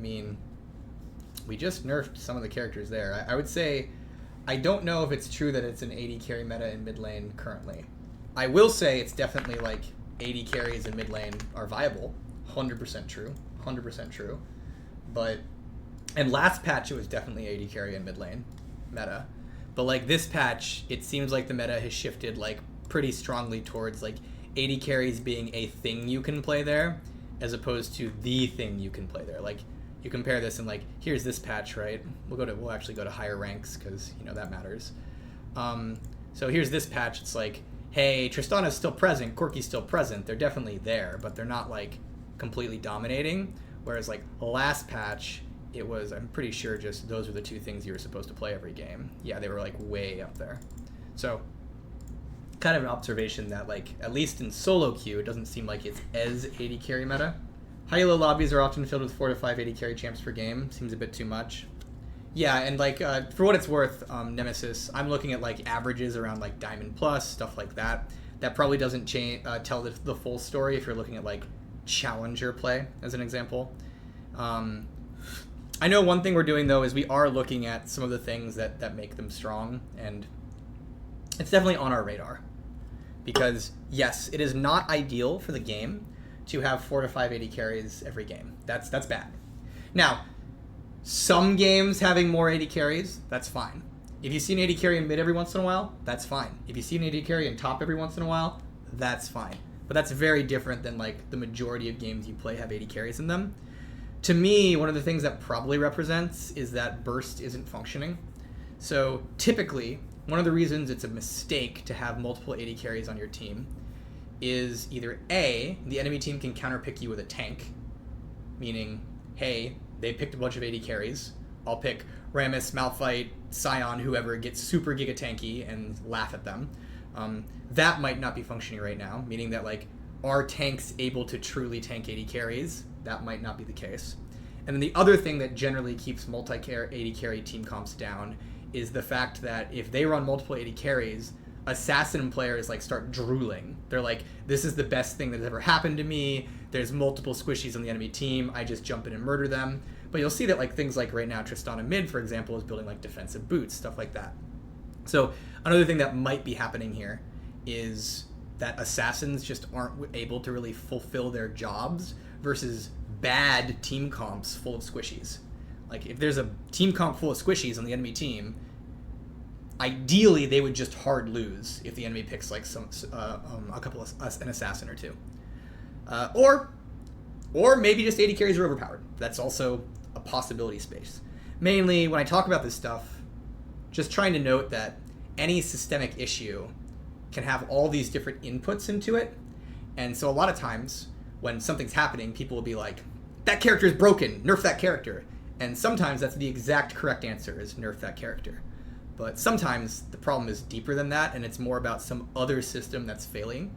mean, we just nerfed some of the characters there. I would say, I don't know if it's true that it's an AD carry meta in mid lane currently. I will say it's definitely like AD carries in mid lane are viable. 100% true. 100% true. But, and last patch it was definitely AD carry in mid lane meta. But like this patch, it seems like the meta has shifted like pretty strongly towards like AD carries being a thing you can play there, as opposed to the thing you can play there. Like you compare this and like, here's this patch, right? We'll actually go to higher ranks because you know that matters. So here's this patch. It's like, hey, Tristana's still present, Corki's still present. They're definitely there, but they're not like completely dominating. Whereas like last patch, it was, I'm pretty sure, just those were the two things you were supposed to play every game. Yeah, they were like way up there. So kind of an observation that like, at least in solo queue, it doesn't seem like it's as AD carry meta. High-elo lobbies are often filled with 4 to 5 AD carry champs per game. Seems a bit too much. Yeah, and like, for what it's worth, Nemesis, I'm looking at like averages around like Diamond Plus, stuff like that. That probably doesn't tell the full story if you're looking at like Challenger play, as an example. I know one thing we're doing, though, is we are looking at some of the things that make them strong, and it's definitely on our radar. Because, yes, it is not ideal for the game to have 4 to 5 AD carries every game. That's bad. Now, some games having more AD carries, that's fine. If you see an AD carry in mid every once in a while, that's fine. If you see an AD carry in top every once in a while, that's fine. But that's very different than like the majority of games you play have AD carries in them. To me, one of the things that probably represents is that burst isn't functioning. So typically, one of the reasons it's a mistake to have multiple AD carries on your team is either A, the enemy team can counterpick you with a tank, meaning, hey, they picked a bunch of AD carries, I'll pick Rammus, Malphite, Scion, whoever, get super giga tanky and laugh at them. That might not be functioning right now, meaning that like, are tanks able to truly tank AD carries? That might not be the case. And then the other thing that generally keeps multi-AD carry team comps down is the fact that if they run multiple AD carries, assassin players like start drooling. They're like, this is the best thing that's ever happened to me. There's multiple squishies on the enemy team. I just jump in and murder them. But you'll see that like things like right now, Tristana mid, for example, is building like defensive boots, stuff like that. So another thing that might be happening here is that assassins just aren't able to really fulfill their jobs versus bad team comps full of squishies. Like if there's a team comp full of squishies on the enemy team, ideally they would just hard lose if the enemy picks like a couple of an assassin or two, or maybe just AD carries are overpowered. That's also a possibility space. Mainly when I talk about this stuff, just trying to note that any systemic issue can have all these different inputs into it, and so a lot of times when something's happening, people will be like, that character is broken, nerf that character. And sometimes that's the exact correct answer, is nerf that character. But sometimes the problem is deeper than that, and it's more about some other system that's failing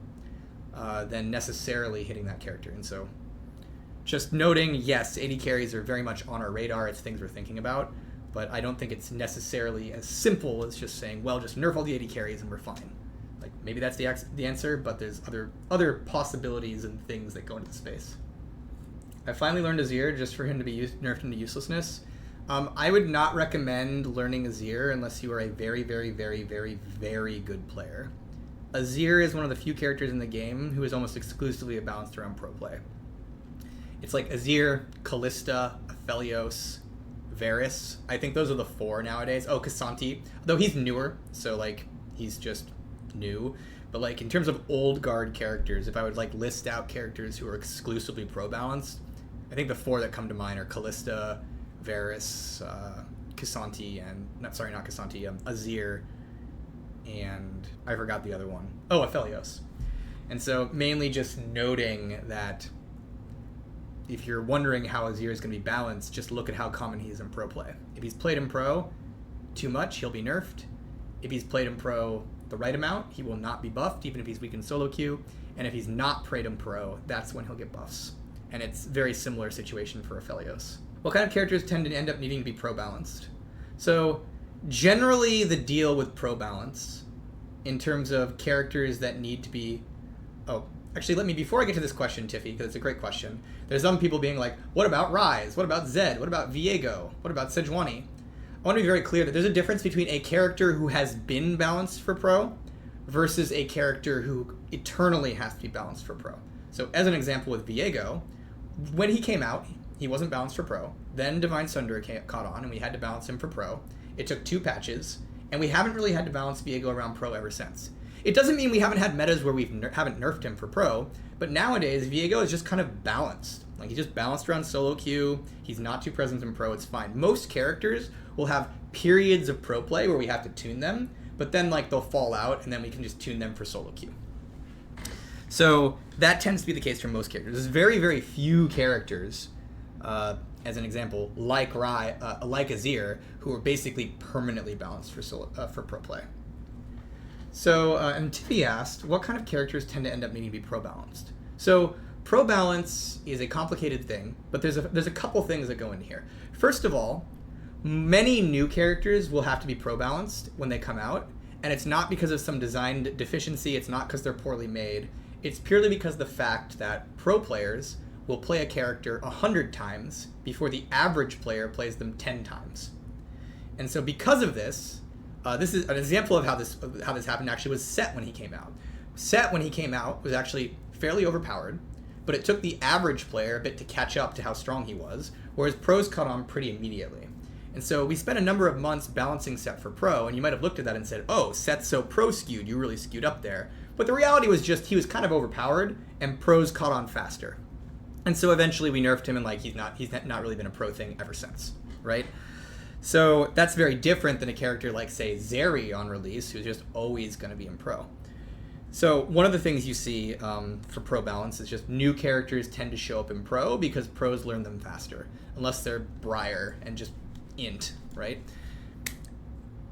than necessarily hitting that character. And so just noting, yes, AD carries are very much on our radar. It's things we're thinking about, but I don't think it's necessarily as simple as just saying, well, just nerf all the AD carries and we're fine. Like maybe that's the answer, but there's other possibilities and things that go into the space. I finally learned AZIR just for him to be nerfed into uselessness. I would not recommend learning AZIR unless you are a very, very, very, very, very good player. AZIR is one of the few characters in the game who is almost exclusively balanced around pro play. It's like AZIR, Kalista, Aphelios, Varus. I think those are the 4 nowadays. Oh, K'Sante, though he's newer, so like he's just new. But like in terms of old guard characters, if I would like list out characters who are exclusively pro balanced, I think the 4 that come to mind are Kalista, Varus, K'Sante, and not K'Sante, AZIR, and I forgot the other one. Oh, Aphelios. And so mainly just noting that if you're wondering how AZIR is going to be balanced, just look at how common he is in pro play. If he's played in pro too much, he'll be nerfed. If he's played in pro the right amount, he will not be buffed, even if he's weak in solo queue. And if he's not played in pro, that's when he'll get buffs. And it's a very similar situation for Aphelios. What kind of characters tend to end up needing to be pro balanced? So generally the deal with pro balance in terms of characters that need to be, Actually, before I get to this question, Tiffy, because it's a great question, there's some people being like, what about Rise? What about Zed? What about VIEGO? What about Sejuani? I want to be very clear that there's a difference between a character who has been balanced for pro versus a character who eternally has to be balanced for pro. So as an example with VIEGO, when he came out, he wasn't balanced for pro. Then Divine Sunder caught on, and we had to balance him for pro. It took 2 patches, and we haven't really had to balance VIEGO around pro ever since. It doesn't mean we haven't had metas where we haven't nerfed him for pro, but nowadays VIEGO is just kind of balanced. Like, he's just balanced around solo queue. He's not too present in pro. It's fine. Most characters will have periods of pro play where we have to tune them, but then like they'll fall out, and then we can just tune them for solo queue. So that tends to be the case for most characters. There's very, very few characters, as an example, like AZIR, who are basically permanently balanced for pro play. So, and Tiffy asked, what kind of characters tend to end up needing to be pro-balanced? So, pro-balance is a complicated thing, but there's a couple things that go into here. First of all, many new characters will have to be pro-balanced when they come out, and it's not because of some design deficiency, it's not because they're poorly made, it's purely because of the fact that pro players will play a character 100 times before the average player plays them 10 times. And so because of this, this is an example of how this happened actually was SETT when he came out. SETT when he came out was actually fairly overpowered, but it took the average player a bit to catch up to how strong he was, whereas pros caught on pretty immediately. And so we spent a number of months balancing SETT for pro, and you might have looked at that and said, oh, SETT's so pro skewed, you really skewed up there. But the reality was just he was kind of overpowered, and pros caught on faster. And so eventually we nerfed him, and like he's not really been a pro thing ever since, right? So that's very different than a character like, say, Zeri on release, who's just always going to be in pro. So one of the things you see for pro balance is just new characters tend to show up in pro because pros learn them faster, unless they're Briar and just int, right?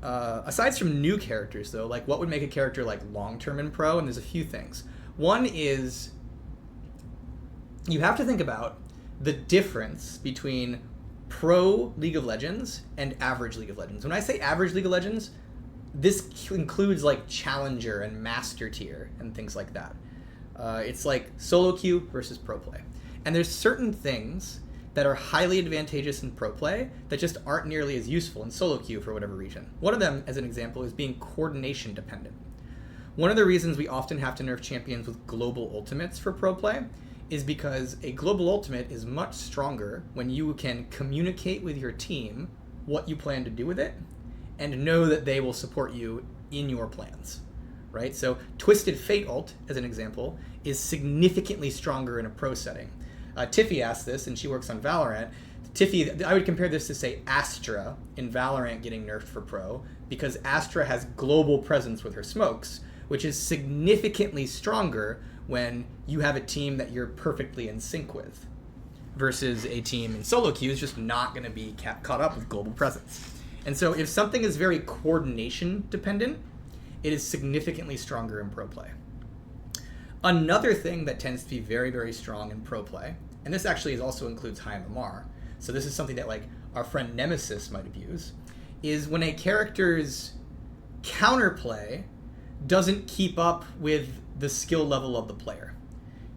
Aside from new characters, though, like what would make a character like long-term in pro, and there's a few things. One is you have to think about the difference between pro League of Legends and average League of Legends. When I say average League of Legends, this includes like Challenger and Master Tier and things like that. It's like solo queue versus pro play. And there's certain things that are highly advantageous in pro play that just aren't nearly as useful in solo queue for whatever reason. One of them, as an example, is being coordination dependent. One of the reasons we often have to nerf champions with global ultimates for pro play is because a global ultimate is much stronger when you can communicate with your team what you plan to do with it and know that they will support you in your plans, right? So Twisted Fate ult, as an example, is significantly stronger in a pro setting. Tiffy asked this, and she works on Valorant. Tiffy, I would compare this to, say, Astra in Valorant getting nerfed for pro, because Astra has global presence with her smokes, which is significantly stronger when you have a team that you're perfectly in sync with, versus a team in solo queue is just not going to be caught up with global presence. And so if something is very coordination dependent, it is significantly stronger in pro play. Another thing that tends to be very, very strong in pro play, and this actually also includes high MMR, so this is something that like our friend Nemesis might abuse, is when a character's counterplay doesn't keep up with the skill level of the player.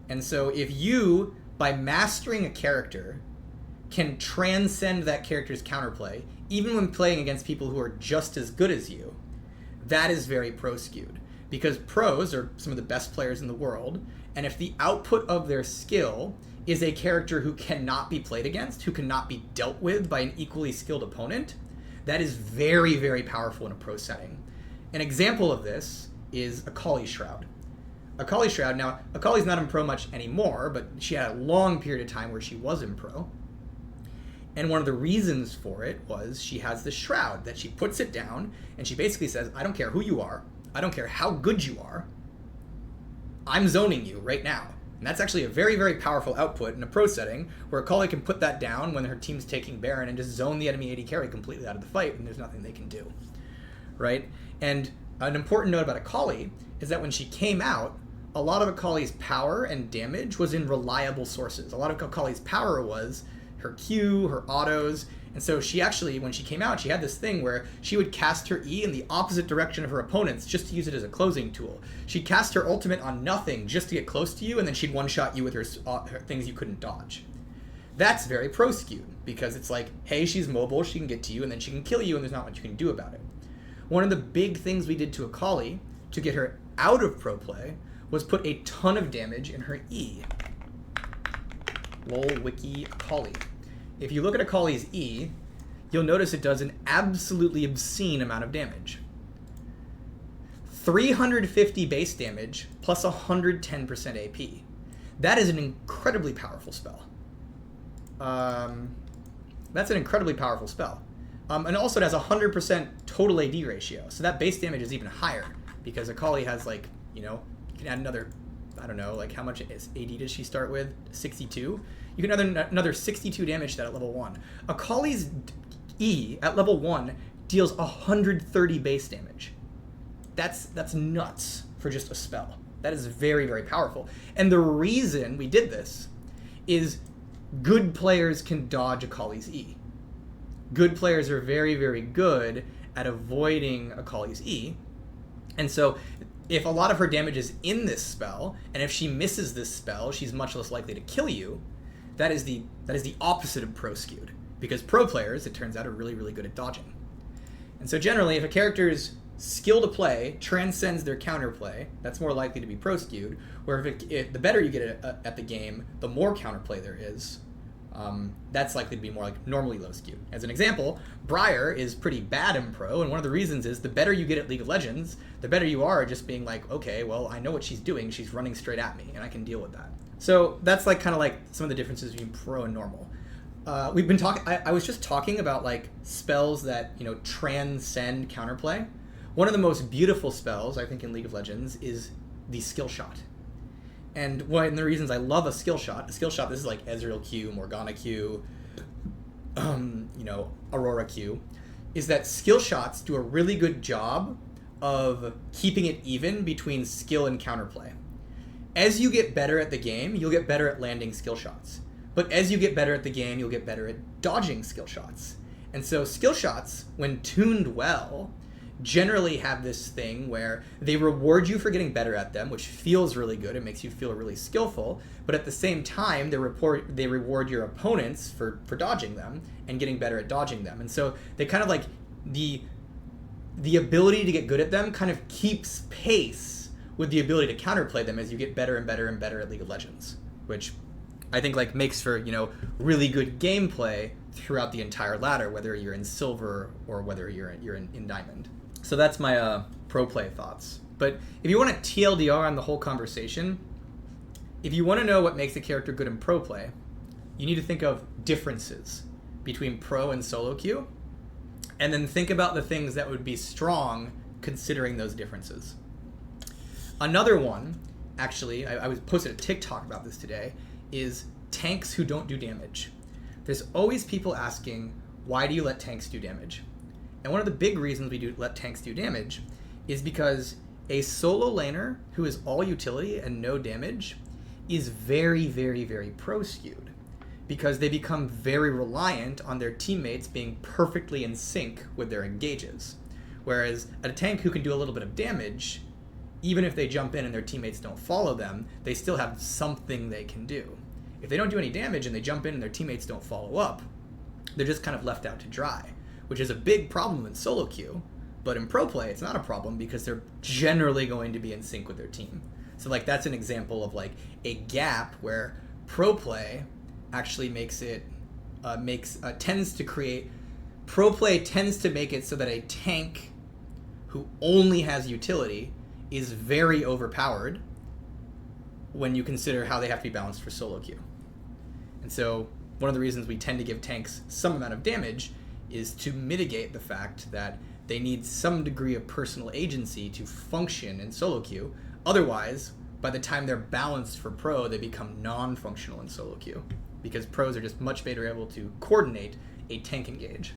And so if you, by mastering a character, can transcend that character's counterplay, even when playing against people who are just as good as you, that is very pro skewed. Because pros are some of the best players in the world, and if the output of their skill is a character who cannot be played against, who cannot be dealt with by an equally skilled opponent, that is very, very powerful in a pro setting. An example of this is AKALI Shroud. AKALI Shroud, now, AKALI's not in pro much anymore, but she had a long period of time where she was in pro. And one of the reasons for it was she has this shroud that she puts it down, and she basically says, I don't care who you are, I don't care how good you are, I'm zoning you right now. And that's actually a very, very powerful output in a pro setting, where AKALI can put that down when her team's taking Baron and just zone the enemy AD carry completely out of the fight, and there's nothing they can do, right? And an important note about AKALI is that when she came out, a lot of AKALI's power and damage was in reliable sources. A lot of AKALI's power was her Q, her autos. And so she actually, when she came out, she had this thing where she would cast her E in the opposite direction of her opponents just to use it as a closing tool. She'd cast her ultimate on nothing just to get close to you, and then she'd one-shot you with her things you couldn't dodge. That's very pro-skewed, because it's like, hey, she's mobile, she can get to you, and then she can kill you, and there's not much you can do about it. One of the big things we did to AKALI to get her out of pro play was put a ton of damage in her E. Lol wiki AKALI. If you look at AKALI's E, you'll notice it does an absolutely obscene amount of damage. 350 base damage plus 110% AP. That is an incredibly powerful spell. That's an incredibly powerful spell. And also it has 100% total AD ratio. So that base damage is even higher because AKALI has, like, you know, you can add another, I don't know, like how much AD does she start with? 62? You can add another 62 damage to that at level 1. AKALI's E at level 1 deals 130 base damage. That's nuts for just a spell. That is very, very powerful. And the reason we did this is good players can dodge AKALI's E. Good players are very, very good at avoiding AKALI's E. And so if a lot of her damage is in this spell, and if she misses this spell, she's much less likely to kill you. That is the opposite of pro skewed. Because pro players, it turns out, are really, really good at dodging. And so generally, if a character's skill to play transcends their counterplay, that's more likely to be pro skewed. Where if the better you get at the game, the more counterplay there is. That's likely to be more like normally low skewed. As an example, Briar is pretty bad in pro, and one of the reasons is the better you get at League of Legends, the better you are at just being like, okay, well, I know what she's doing, she's running straight at me, and I can deal with that. So that's like kind of like some of the differences between pro and normal. We've been talking, I was just talking about like spells that, you know, transcend counterplay. One of the most beautiful spells, I think, in League of Legends is the skill shot. And one of the reasons I love a skill shot, this is like EZREAL Q, Morgana Q, you know, Aurora Q, is that skill shots do a really good job of keeping it even between skill and counterplay. As you get better at the game, you'll get better at landing skill shots. But as you get better at the game, you'll get better at dodging skill shots. And so skill shots, when tuned well, generally have this thing where they reward you for getting better at them, which feels really good. It makes you feel really skillful. But at the same time, they reward your opponents for dodging them and getting better at dodging them. And so they kind of like the ability to get good at them kind of keeps pace with the ability to counterplay them as you get better and better and better at League of Legends, which I think like makes for, you know, really good gameplay throughout the entire ladder, whether you're in silver or whether you're in diamond. So that's my pro play thoughts. But if you want to TLDR on the whole conversation, if you want to know what makes a character good in pro play, you need to think of differences between pro and solo queue, and then think about the things that would be strong considering those differences. Another one, actually, I was posted a TikTok about this today, is tanks who don't do damage. There's always people asking, why do you let tanks do damage? And one of the big reasons we do let tanks do damage is because a solo laner who is all utility and no damage is very, very, very pro skewed, because they become very reliant on their teammates being perfectly in sync with their engages. Whereas a tank who can do a little bit of damage, even if they jump in and their teammates don't follow them, they still have something they can do. If they don't do any damage and they jump in and their teammates don't follow up, they're just kind of left out to dry, which is a big problem in solo queue. But in pro play, it's not a problem because they're generally going to be in sync with their team. So like that's an example of like a gap where pro play actually tends to create, pro play tends to make it so that a tank who only has utility is very overpowered when you consider how they have to be balanced for solo queue. And so one of the reasons we tend to give tanks some amount of damage is to mitigate the fact that they need some degree of personal agency to function in solo queue. Otherwise, by the time they're balanced for pro, they become non-functional in solo queue, because pros are just much better able to coordinate a tank engage.